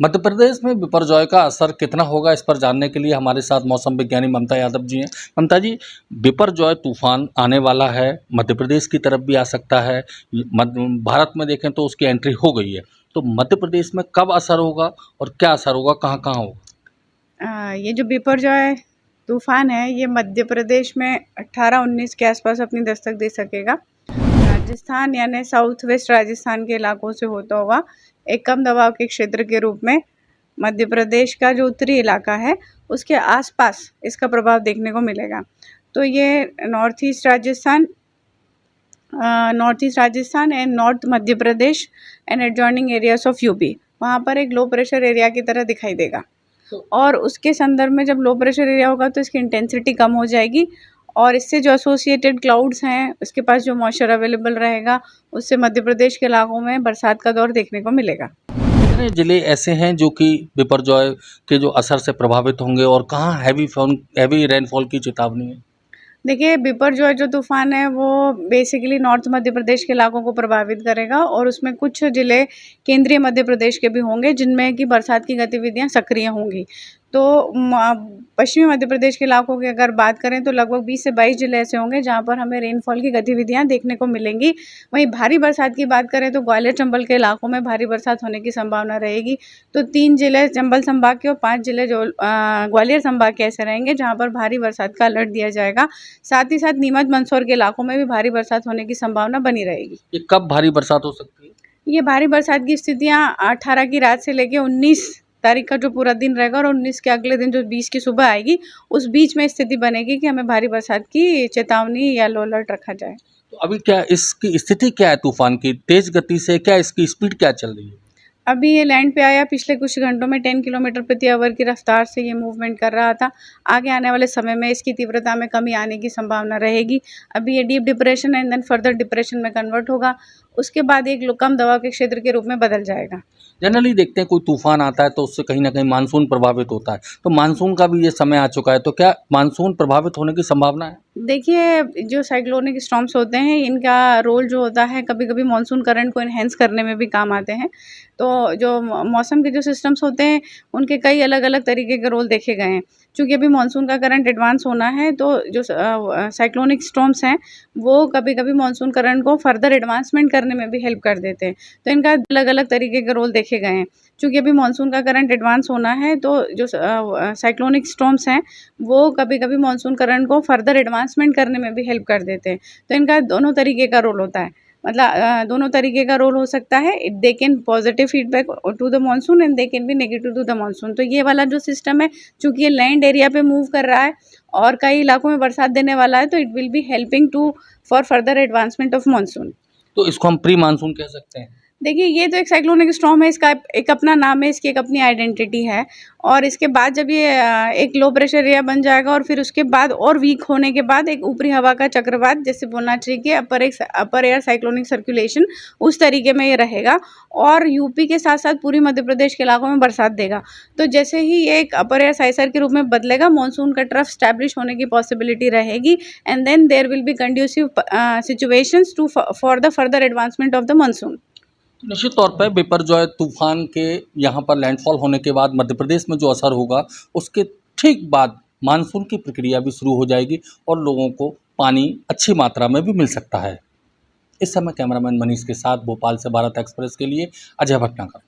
मध्य प्रदेश में बिपरजॉय का असर कितना होगा, इस पर जानने के लिए हमारे साथ मौसम विज्ञानी ममता यादव जी हैं। ममता जी, बिपरजॉय तूफान आने वाला है, मध्य प्रदेश की तरफ भी आ सकता है। भारत में देखें तो उसकी एंट्री हो गई है, तो मध्य प्रदेश में कब असर होगा और क्या असर होगा, कहाँ कहाँ होगा? ये जो बिपरजॉय तूफान है ये मध्य प्रदेश में 18-19 के आसपास अपनी दस्तक दे सकेगा। राजस्थान यानी साउथ वेस्ट राजस्थान के इलाकों से होता हुआ एक कम दबाव के क्षेत्र के रूप में मध्य प्रदेश का जो उत्तरी इलाका है उसके आसपास इसका प्रभाव देखने को मिलेगा। तो ये north east Rajasthan and north Madhya Pradesh and adjoining areas of UP, वहाँ पर एक लो प्रेशर एरिया की तरह दिखाई देगा। और उसके संदर्भ में जब लो प्रेशर एरिया होगा तो इसकी इंटेंसिटी कम हो जाएगी और इससे जो एसोसिएटेड क्लाउड्स हैं, उसके पास जो मॉइस्चर अवेलेबल रहेगा, उससे मध्य प्रदेश के इलाकों में बरसात का दौर देखने को मिलेगा। कितने जिले ऐसे हैं जो कि बिपरजॉय के जो असर से प्रभावित होंगे और कहाँ हैवी रेनफॉल की चेतावनी है? देखिए, बिपरजॉय जो तूफ़ान है वो बेसिकली नॉर्थ मध्य प्रदेश के इलाकों को प्रभावित करेगा और उसमें कुछ ज़िले केंद्रीय मध्य प्रदेश के भी होंगे जिनमें कि बरसात की गतिविधियाँ सक्रिय होंगी। तो पश्चिमी मध्य प्रदेश के इलाकों की अगर बात करें तो लगभग 20 से 22 ज़िले ऐसे होंगे जहाँ पर हमें रेनफॉल की गतिविधियाँ देखने को मिलेंगी। वहीं भारी बरसात की बात करें तो ग्वालियर चंबल के इलाकों में भारी बरसात होने की संभावना रहेगी। तो 3 ज़िले चंबल संभाग के और 5 ज़िले जो ग्वालियर संभाग के ऐसे रहेंगे जहाँ पर भारी बरसात का अलर्ट दिया जाएगा। साथ ही साथ नीमच मंदसौर के इलाकों में भी भारी बरसात होने की संभावना बनी रहेगी। ये कब भारी बरसात हो सकती है? ये भारी बरसात की स्थितियाँ 18 की रात से लेके 19 तारीख का जो पूरा दिन रहेगा और 19 के अगले दिन जो 20 की सुबह आएगी, उस बीच में स्थिति बनेगी कि हमें भारी बरसात की चेतावनी या येलो अलर्ट रखा जाए। तो अभी क्या इसकी स्थिति क्या है तूफान की? तेज गति से क्या इसकी स्पीड क्या चल रही है? अभी ये लैंड पे आया, पिछले कुछ घंटों में 10 किलोमीटर प्रति आवर की रफ्तार से ये मूवमेंट कर रहा था। आगे आने वाले समय में इसकी तीव्रता में कमी आने की संभावना रहेगी। अभी ये deep depression and then further depression में कन्वर्ट होगा। उसके बाद एक कम दबाव के क्षेत्र के रूप में बदल जाएगा। जनरली देखते हैं कोई तूफान आता है तो उससे कहीं न कहीं मानसून प्रभावित होता है। तो मानसून का भी ये समय आ चुका है, तो क्या मानसून प्रभावित होने की संभावना है? देखिए, जो साइक्लोनिक स्टॉर्म्स होते हैं इनका रोल जो होता है कभी-कभी मॉनसून करंट को एनहांस करने में भी काम आते हैं। तो जो मौसम के जो सिस्टम्स होते हैं उनके कई अलग-अलग तरीके के रोल देखे गए हैं। चूँकि अभी मॉनसून का करंट एडवांस होना है तो जो साइक्लोनिक स्टॉर्म्स हैं वो कभी-कभी मॉनसून करंट को फर्दर एडवांसमेंट करने में भी हेल्प कर देते हैं। तो इनका अलग-अलग तरीके के रोल देखे गए हैं। चूँकि अभी मॉनसून का करंट एडवांस होना है तो जो साइक्लोनिक स्टॉर्म्स हैं वो कभी-कभी मॉनसून करंट को फर्दर एडवांसमेंट करने में भी हेल्प कर देते हैं। तो इनका दोनों तरीके का रोल होता है। मतलब दोनों तरीके का रोल हो सकता है। They can positive feedback to the monsoon and they can be negative to the monsoon. तो ये वाला जो सिस्टम है, चूँकि ये लैंड एरिया पे मूव कर रहा है और कई इलाकों में बरसात देने वाला है, तो it will be helping to for further advancement of monsoon. तो इसको हम प्री मानसून कह सकते हैं। देखिए, ये तो एक साइक्लोनिक स्टॉर्म है, इसका एक अपना नाम है, इसकी एक अपनी आइडेंटिटी है और इसके बाद जब ये एक लो प्रेशर एरिया बन जाएगा और फिर उसके बाद और वीक होने के बाद एक ऊपरी हवा का चक्रवात, जैसे बोलना चाहिए कि अपर एयर साइक्लोनिक सर्कुलेशन, उस तरीके में ये रहेगा और यूपी के साथ-साथ पूरी मध्य प्रदेश के इलाकों में बरसात देगा। तो जैसे ही ये एक अपर एयर साइसर के रूप में बदलेगा, मॉनसून का ट्रफ एस्टैब्लिश होने की पॉसिबिलिटी रहेगी and then there will be conducive situations to for the further advancement of the monsoon. निश्चित तौर पे बिपरजॉय तूफान के यहाँ पर लैंडफॉल होने के बाद मध्य प्रदेश में जो असर होगा, उसके ठीक बाद मानसून की प्रक्रिया भी शुरू हो जाएगी और लोगों को पानी अच्छी मात्रा में भी मिल सकता है। इस समय कैमरामैन मनीष के साथ भोपाल से भारत एक्सप्रेस के लिए अजय भटनागर।